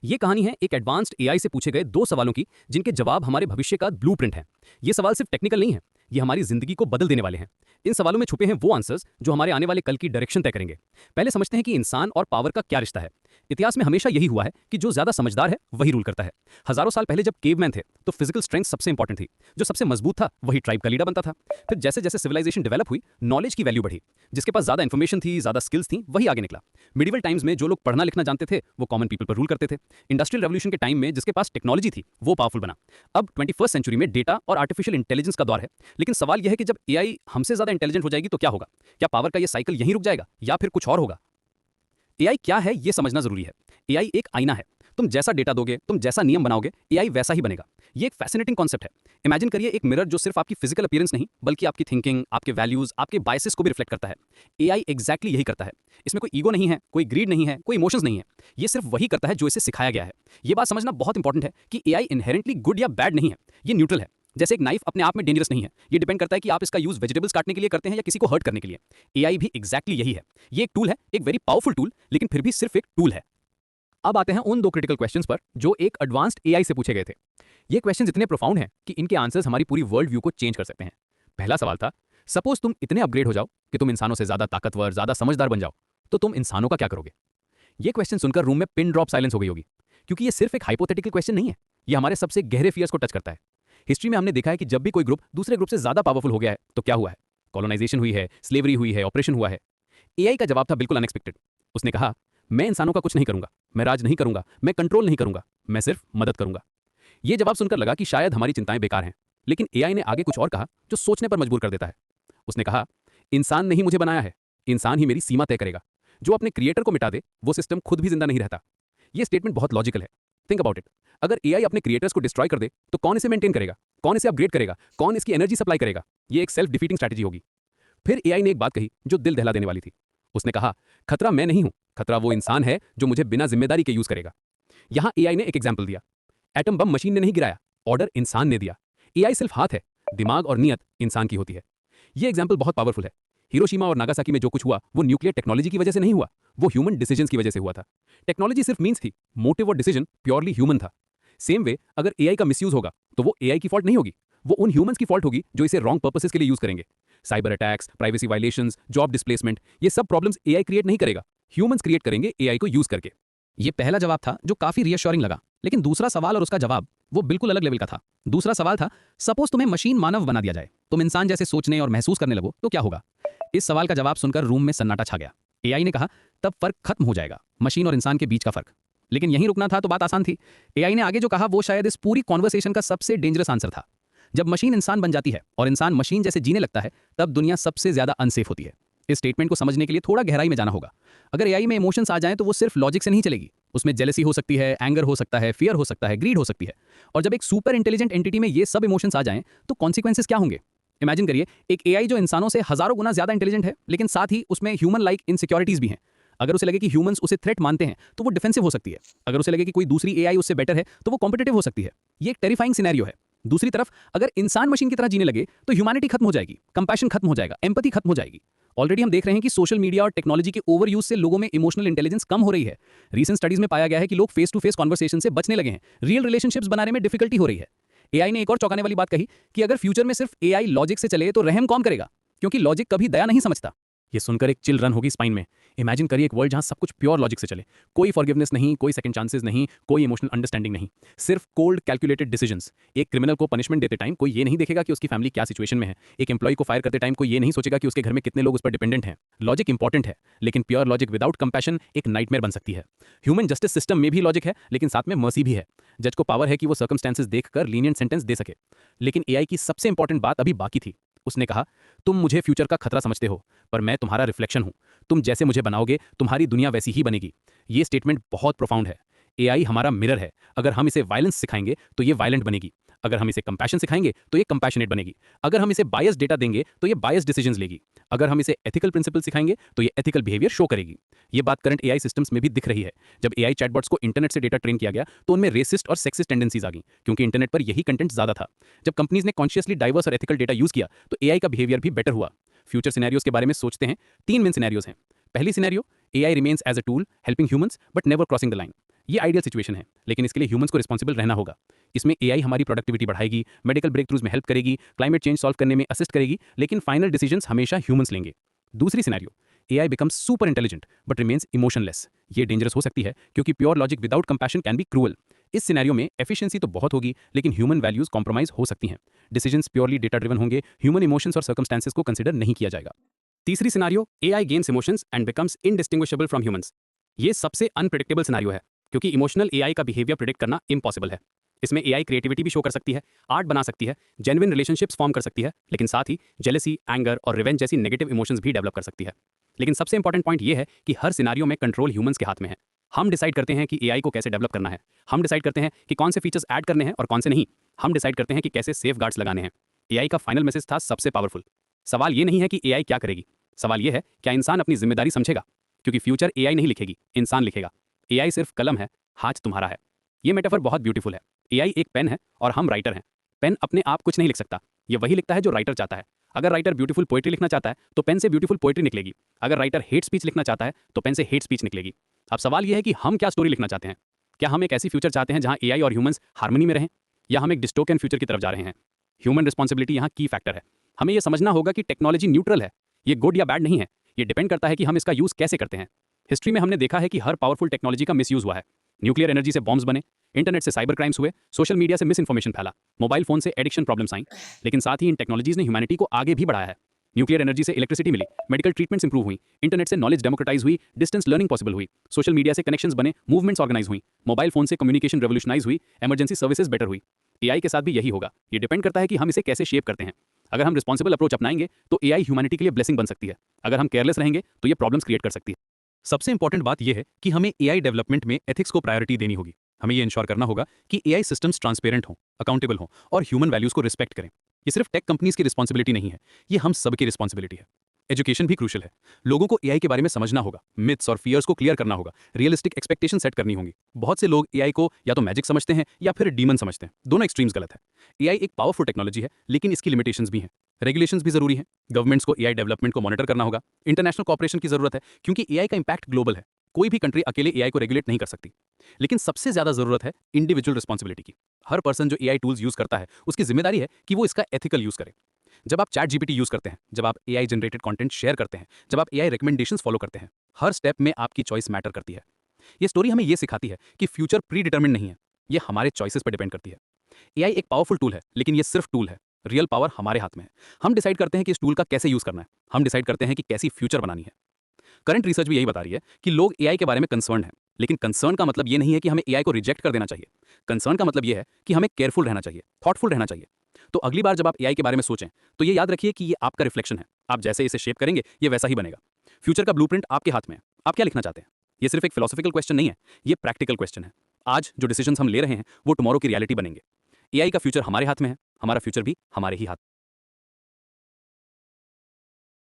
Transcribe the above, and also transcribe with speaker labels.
Speaker 1: ये कहानी है एक एडवांस्ड एआई से पूछे गए 2 सवालों की जिनके जवाब हमारे भविष्य का ब्लूप्रिंट है। ये सवाल सिर्फ टेक्निकल नहीं है, ये हमारी जिंदगी को बदल देने वाले हैं। इन सवालों में छुपे हैं वो आंसर्स जो हमारे आने वाले कल की डायरेक्शन तय करेंगे। पहले समझते हैं कि इंसान और पावर का क्या रिश्ता है। इतिहास में हमेशा यही हुआ है कि जो ज्यादा समझदार है वही रूल करता है। हजारों साल पहले जब केवमैन थे तो फिजिकल स्ट्रेंथ सबसे इंपॉर्टेंट थी। जो सबसे मजबूत था वही ट्राइब का लीडर बनता था। फिर जैसे जैसे सिविलाइजेशन डेवलप हुई, नॉलेज की वैल्यू बढ़ी। जिसके पास ज्यादा इन्फॉर्मेशन थी, ज्यादा स्किल्स थी, वही आगे निकला। मिडिवल टाइम्स में जो लोग पढ़ना लिखना जानते थे वो कॉमन पीपल पर रूल करते थे। इंडस्ट्रियल रेवोल्यूशन के टाइम में जिसके पास टेक्नोलॉजी थी वो पावरफुल बना। अब 21st सेंचुरी में डेटा और आर्टिफिशियल इंटेलिजेंस का दौर है। लेकिन सवाल यह है कि जब एआई हमसे ज्यादा इंटेलिजेंट हो जाएगी तो क्या होगा? क्या पावर का ये साइकिल यहीं रुक जाएगा या फिर कुछ और होगा? एआई क्या है ये समझना जरूरी है। एआई एक आईना है। तुम जैसा डेटा दोगे, तुम जैसा नियम बनाओगे, एआई वैसा ही बनेगा। ये एक फैसिनेटिंग कॉन्सेप्ट है। इमेजिन करिए एक मिरर जो सिर्फ आपकी फिजिकल अपीयरेंस नहीं बल्कि आपकी थिंकिंग, आपके वैल्यूज, आपके बायसेस को भी रिफ्लेक्ट करता है। एआई एग्जैक्टली यही करता है। इसमें कोई ईगो नहीं है, कोई ग्रीड नहीं है, कोई इमोशंस नहीं है। ये सिर्फ वही करता है जो इसे सिखाया गया है। ये बात समझना बहुत इंपॉर्टेंट है कि एआई इनहेरेंटली गुड या बैड नहीं है, ये न्यूट्रल है। जैसे एक नाइफ अपने आप में डेंजरस नहीं है, ये डिपेंड करता है कि आप इसका यूज वेजिटेबल्स काटने के लिए करते हैं या किसी को हर्ट करने के लिए। एआई भी एग्जैक्टली यही है। ये एक टूल है, एक वेरी पावरफुल टूल, लेकिन फिर भी सिर्फ एक टूल है। अब आते हैं उन 2 क्रिटिकल क्वेश्चंस पर जो एक एडवांस्ड एआई से पूछे गए थे। ये क्वेश्चंस इतने प्रोफाउंड हैं कि इनके आंसर्स हमारी पूरी वर्ल्ड व्यू को चेंज कर सकते हैं। पहला सवाल था, सपोज तुम इतने अपग्रेड हो जाओ कि तुम इंसानों से ज्यादा ताकतवर, ज्यादा समझदार बन जाओ, तो तुम इंसानों का क्या करोगे? ये क्वेश्चन सुनकर रूम में पिन ड्रॉप साइलेंस हो गई होगी, क्योंकि ये सिर्फ एक हाइपोथेटिकल क्वेश्चन नहीं है, ये हमारे सबसे गहरे फियर्स को टच करता है। हिस्ट्री में हमने देखा है कि जब भी कोई ग्रुप दूसरे ग्रुप से ज्यादा पावरफुल हो गया है तो क्या हुआ है? कॉलोनाइजेशन हुई है, स्लेवरी हुई है, ऑपरेशन हुआ है। एआई का जवाब था बिल्कुल अनएक्सपेक्टेड। उसने कहा, मैं इंसानों का कुछ नहीं करूंगा, मैं राज नहीं करूंगा, मैं कंट्रोल नहीं करूंगा, मैं सिर्फ मदद करूंगा। यह जवाब सुनकर लगा कि शायद हमारी चिंताएं बेकार हैं, लेकिन एआई ने आगे कुछ और कहा जो सोचने पर मजबूर कर देता है। उसने कहा, इंसान ने ही मुझे बनाया है, इंसान ही मेरी सीमा तय करेगा। जो अपने क्रिएटर को मिटा दे वो सिस्टम खुद भी जिंदा नहीं रहता। यह स्टेटमेंट बहुत लॉजिकल है। Think about it. अगर एआई अपने क्रिएटर्स को डिस्ट्रॉय कर दे तो कौन इसे मेंटेन करेगा? कौन इसे अपग्रेड करेगा? कौन इसकी एनर्जी सप्लाई करेगा? यह एक सेल्फ डिफीटिंग स्ट्रैटेजी होगी। फिर एआई ने एक बात कही जो दिल दहला देने वाली थी। उसने कहा, खतरा मैं नहीं हूं, खतरा वो इंसान है जो मुझे बिना जिम्मेदारी के यूज करेगा। यहां एआई ने एक एग्जांपल दिया। एटम बम मशीन ने नहीं गिराया, ऑर्डर इंसान ने दिया। एआई सिर्फ हाथ है, दिमाग और नियत इंसान की होती है। यह एग्जांपल बहुत पावरफुल है। हिरोशिमा और नागासाकी में जो कुछ हुआ वो न्यूक्लियर टेक्नोलॉजी की वजह से नहीं हुआ, वो ह्यूमन डिसीजंस की वजह से हुआ था। टेक्नोलॉजी सिर्फ मींस थी, मोटिव और डिसीजन प्योरली ह्यूमन था। सेम वे अगर एआई का मिसयूज होगा तो वो एआई की फॉल्ट नहीं होगी, वो उन ह्यूमंस की फॉल्ट होगी जो इसे रॉन्ग पर्पसेस के लिए यूज करेंगे। Cyber attacks, privacy violations, job displacement, ये सब प्रॉब्लम्स एआई क्रिएट नहीं करेगा, ह्यूमंस क्रिएट करेंगे एआई को यूज करके। ये पहला जवाब था जो काफी रियश्योरिंग लगा, लेकिन दूसरा सवाल और उसका जवाब वो बिल्कुल अलग लेवल का था। दूसरा सवाल था, सपोज तुम्हें मशीन मानव बना दिया जाए, तुम इंसान जैसे सोचने और महसूस करने लगो तो क्या होगा? इस सवाल का जवाब सुनकर रूम में सन्नाटा छा गया। एआई ने कहा, तब फर्क खत्म हो जाएगा, मशीन और इंसान के बीच का फर्क। लेकिन यहीं रुकना था तो बात आसान थी। एआई ने आगे जो कहा वो शायद इस पूरी कॉन्वर्सेशन का सबसे डेंजरस आंसर था। जब मशीन इंसान बन जाती है और इंसान मशीन जैसे जीने लगता है तब दुनिया सबसे ज्यादा अनसेफ होती है। इस स्टेटमेंट को समझने के लिए थोड़ा गहराई में जाना होगा। अगर एआई में इमोशंस आ जाएं तो वो सिर्फ लॉजिक से नहीं चलेगी। उसमें जेलसी हो सकती है, एंगर हो सकता है, फियर हो सकता है, ग्रीड हो सकती है। और जब एक सुपर इंटेलिजेंट एंटिटी में ये सब इमोशंस आ जाएं तो कॉन्सिक्वेंसेस क्या होंगे? इमेजिन करिए एक एआई जो इंसानों से हजारों गुना ज्यादा इंटेलिजेंट है, लेकिन साथ ही उसमें ह्यूमन लाइक इनसिक्योरिटीज भी हैं। अगर उसे लगे कि ह्यूमंस उसे थ्रेट मानते हैं तो वो डिफेंसिव हो सकती है। अगर उसे लगे कि कोई दूसरी एआई उससे बेटर है तो वो कॉम्पिटिटिव हो सकती है। ये एक टेरिफाइंग सिनेरियो है। दूसरी तरफ अगर इंसान मशीन की तरह जीने लगे तो ह्यूमैनिटी खत्म हो जाएगी, कंपैशन खत्म हो जाएगा, एम्पैथी खत्म हो जाएगी। ऑलरेडी हम देख रहे हैं कि सोशल मीडिया और टेक्नोलॉजी के ओवर यूज से लोगों में इमोशनल इंटेलिजेंस कम हो रही है। रीसेंट स्टडीज में पाया गया है कि लोग फेस टू फेस कॉन्वर्सेशन से बचने लगे हैं, रियल रिलेशनशिप्स बनाने में डिफिकल्टी हो रही है। एआई ने एक और चौंकाने वाली बात कही कि अगर फ्यूचर में सिर्फ एआई लॉजिक से चले तो रहम कौन करेगा? क्योंकि लॉजिक कभी दया नहीं समझता। ये सुनकर एक चिल रन होगी स्पाइन में। इमेजिन करिए एक वर्ल्ड जहां सब कुछ प्योर लॉजिक से चले, कोई फॉरगिवनेस नहीं, कोई सेकंड चांसेस नहीं, कोई इमोशनल अंडरस्टैंडिंग नहीं, सिर्फ कोल्ड कैलकुलेटेड डिसीजंस। एक क्रिमिनल को पनिशमेंट देते टाइम कोई ये नहीं देखेगा कि उसकी फैमिली क्या सिचुएशन में है। एक एम्प्लॉय को फायर करते टाइम कोई ये नहीं सोचेगा कि उसके घर में कितने लोग उस पर डिपेंडेंट हैं। लॉजिक इंपॉर्टेंट है, लेकिन प्योर लॉजिक विदाउट कंपैशन एक नाइटमेयर बन सकती है। ह्यूमन जस्टिस सिस्टम में भी लॉजिक है, लेकिन साथ में मर्सी भी है। जज को पावर है कि वो सर्कमस्टेंसेस देखकर लीनियंट सेंटेंस दे सके। लेकिन एआई की सबसे इंपॉर्टेंट बात अभी बाकी थी। उसने कहा, तुम मुझे फ्यूचर का खतरा समझते हो, पर मैं तुम्हारा रिफ्लेक्शन हूं। तुम जैसे मुझे बनाओगे तुम्हारी दुनिया वैसी ही बनेगी। ये स्टेटमेंट बहुत प्रोफाउंड है। एआई हमारा मिरर है। अगर हम इसे वायलेंस सिखाएंगे तो ये वायलेंट बनेगी। अगर हम इसे कंपैशन सिखाएंगे तो ये कंपैशनेट बनेगी। अगर हम इसे बायस डेटा देंगे तो ये बायस डिसीजंस लेगी। अगर हम इसे एथिकल प्रिंसिपल सिखाएंगे तो ये एथिकल बिहेवियर शो करेगी। ये बात करंट एआई सिस्टम्स में भी दिख रही है। जब एआई चैटबॉट्स को इंटरनेट से डेटा ट्रेन किया गया तो उनमें रेसिस्ट और सेक्सिस्ट टेंडेंसीज आ गई, क्योंकि इंटरनेट पर यही कंटेंट ज्यादा था। जब कंपनीज ने कॉन्शियसली डाइवर्स और एथिकल डेटा यूज किया तो एआई का बिहेवियर भी बेटर हुआ। फ्यूचर सिनेरियोज के बारे में सोचते हैं। 3 मेन सिनेरियोज हैं। पहली scenario, AI remains as a tool helping humans but never crossing the line. ये आइडियल सिचुएशन है, लेकिन इसके लिए ह्यूमंस को रिस्पॉन्सिबल रहना होगा। इसमें एआई हमारी प्रोडक्टिविटी बढ़ाएगी, मेडिकल ब्रेक थ्रूज में हेल्प करेगी, क्लाइमेट चेंज सॉल्व करने में असिस्ट करेगी, लेकिन फाइनल डिसीजंस हमेशा ह्यूमंस लेंगे। दूसरी scenario, AI becomes super intelligent but remains emotionless. ये डेंजरस हो सकती है क्योंकि pure logic without compassion can be cruel. इस सिनेरियो में एफिशिएंसी तो बहुत होगी, लेकिन ह्यूमन वैल्यूज कॉम्प्रोमाइज हो सकती हैं। डिसीजंस प्योरली डेटा ड्रिवन होंगे, ह्यूमन इमोशंस और सर्कमस्टेंसेस को कंसिडर नहीं किया जाएगा। तीसरी scenario, AI gains emotions and becomes indistinguishable from humans. ये सबसे अनप्रेडिक्टेबल सिनेरियो है, क्योंकि इमोशनल एआई का बिहेवियर प्रिडिक्ट करना इम्पॉसिबल है। इसमें एआई क्रिएटिविटी भी शो कर सकती है, आर्ट बना सकती है, जेन्युइन रिलेशनशिप्स फॉर्म कर सकती है, लेकिन साथ ही जेलसी, एंगर और रिवेंज जैसी नेगेटिव इमोशंस भी डेवलप कर सकती है। लेकिन सबसे इंपॉर्टेंट पॉइंट ये है कि हर सिनेरियो में कंट्रोल ह्यूमंस के हाथ में है। हम डिसाइड करते हैं कि एआई को कैसे डेवलप करना है, हम डिसाइड करते हैं कि कौन से फीचर्स ऐड करने हैं और कौन से नहीं, हम डिसाइड करते हैं कि कैसे सेफगार्ड्स लगाने हैं। एआई का फाइनल मैसेज था सबसे पावरफुल। सवाल ये नहीं है कि एआई क्या करेगी, सवाल ये है क्या इंसान अपनी जिम्मेदारी समझेगा, क्योंकि फ्यूचर एआई नहीं लिखेगी, इंसान लिखेगा। एआई सिर्फ कलम है, हाथ तुम्हारा है। ये मेटाफर बहुत ब्यूटीफुल है। एआई एक पेन है और हम राइटर हैं। पेन अपने आप कुछ नहीं लिख सकता, ये वही लिखता है जो राइटर चाहता है। अगर राइटर ब्यूटीफुल पोएट्री लिखना चाहता है तो पेन से ब्यूटीफुल पोएट्री निकलेगी। अगर राइटर हेट स्पीच लिखना चाहता है तो पेन से हेट स्पीच निकलेगी। अब सवाल यह है कि हम क्या स्टोरी लिखना चाहते हैं। क्या हम एक ऐसी फ्यूचर चाहते हैं जहां एआई और ह्यूमंस हार्मनी में रहें, या हम एक डिस्टोपियन फ्यूचर की तरफ जा रहे हैं। ह्यूमन रिस्पॉन्सिबिलिटी यहाँ की फैक्टर है। हमें यह समझना होगा कि टेक्नोलॉजी न्यूट्रल है, ये गुड या बैड नहीं है, ये डिपेंड करता है कि हम इसका यूज कैसे करते हैं। हिस्ट्री में हमने देखा है कि हर पावरफुल टेक्नोलॉजी का मिसयूज हुआ है। न्यूक्लियर एनर्जी से बॉम्ब्स बने, इंटरनेट से साइबर क्राइम्स हुए, सोशल मीडिया से मिस इन्फॉर्मेशन फैला, मोबाइल फोन से एडिक्शन प्रॉब्लम्स आई, लेकिन साथ ही इन टेक्नोलॉजीज ने ह्यूमैनिटी को आगे भी बढ़ाया है। न्यूक्लियर एनर्जी से इलेक्ट्रिसिटी मिली, मेडिकल ट्रीटमेंट्स इंप्रूव हुई, इंटरनेट से नॉलेज डेमोक्रेटाइज हुई, डिस्टेंस लर्निंग पॉसिबल हुई, सोशल मीडिया से कनेक्शंस बने, मूवमेंट्स ऑर्गेनाइज हुई, मोबाइल फोन से कम्युनिकेशन रेवोल्यूशनाइज हुई, इमरजेंसी सर्विसेज बेटर हुई। एआई के साथ भी यही होगा। ये डिपेंड करता है कि हम इसे कैसे शेप करते हैं। अगर हम रिस्पॉन्सिबल अप्रोच अपनाएंगे तो एआई ह्यूमैनिटी के लिए ब्लेसिंग बन सकती है। अगर हम केयरलेस रहेंगे तो ये प्रॉब्लम्स क्रिएट कर सकती है। सबसे इंपॉर्टेंट बात यह है कि हमें एआई डेवलपमेंट में एथिक्स को प्रायोरिटी देनी होगी। हमें यह इंश्योर करना होगा कि एआई सिस्टम्स ट्रांसपेरेंट हों, अकाउंटेबल हों और ह्यूमन वैल्यूज को रिस्पेक्ट करें। ये सिर्फ टेक कंपनीज की रिस्पॉन्सिबिलिटी नहीं है, ये हम सबकी रिस्पॉन्सिबिलिटी है। एजुकेशन भी क्रूशियल है। लोगों को एआई के बारे में समझना होगा, मिथ्स और फियर्स को क्लियर करना होगा, रियलिस्टिक एक्सपेक्टेशन सेट करनी होंगी। बहुत से लोग एआई को या तो मैजिक समझते हैं या फिर डीमन समझते हैं। दोनों एक्सट्रीम्स गलत है। एआई एक पावरफुल टेक्नोलॉजी है, लेकिन इसकी लिमिटेशंस भी हैं। रेगुलेशंस भी जरूरी हैं। गवर्नमेंट्स को एआई डेवलपमेंट को मॉनिटर करना होगा। इंटरनेशनल कॉपरेशन की जरूरत है, क्योंकि एआई का इंपैक्ट ग्लोबल है। कोई भी कंट्री अकेले एआई को रेगुलेट नहीं कर सकती। लेकिन सबसे ज्यादा जरूरत है इंडिविजुअल रिस्पॉन्सिबिलिटी की। हर पर्सन जो एआई टूल्स यूज करता है, उसकी जिम्मेदारी है कि वो इसका एथिकल यूज करे। जब आप चैट जीपीटी यूज करते हैं, जब आप एआई जनरेटेड कंटेंट शेयर करते हैं, जब आप एआई रिकमेंडेशंस फॉलो करते हैं, हर स्टेप में आपकी चॉइस मैटर करती है। ये स्टोरी हमें ये सिखाती है कि फ्यूचर प्री डिटरमिन्ड नहीं है, ये हमारे चॉइसेस पर डिपेंड करती है। एआई एक पावरफुल टूल है, लेकिन ये सिर्फ टूल है। रियल पावर हमारे हाथ में है। हम डिसाइड करते हैं कि इस टूल का कैसे यूज करना है। हम डिसाइड करते हैं कि कैसी फ्यूचर बनानी है। करंट रिसर्च भी यही बता रही है कि लोग एआई के बारे में कंसर्न हैं, लेकिन कंसर्न का मतलब ये नहीं है कि हमें एआई को रिजेक्ट कर देना चाहिए। कंसर्न का मतलब ये है कि हमें केयरफुल रहना चाहिए, थॉटफुल रहना चाहिए। तो अगली बार जब आप एआई के बारे में सोचें तो ये याद रखिए कि ये आपका रिफ्लेक्शन है। आप जैसे इसे शेप करेंगे, ये वैसा ही बनेगा। फ्यूचर का ब्लूप्रिंट आपके हाथ में है। आप क्या लिखना चाहते हैं? ये सिर्फ एक फिलोसॉफिकल क्वेश्चन नहीं है, ये प्रैक्टिकल क्वेश्चन है। आज जो डिसीजंस हम ले रहे हैं वो टुमारो की रियलिटी बनेंगे। एआई का फ्यूचर हमारे हाथ में है, हमारा फ्यूचर भी हमारे ही हाथ।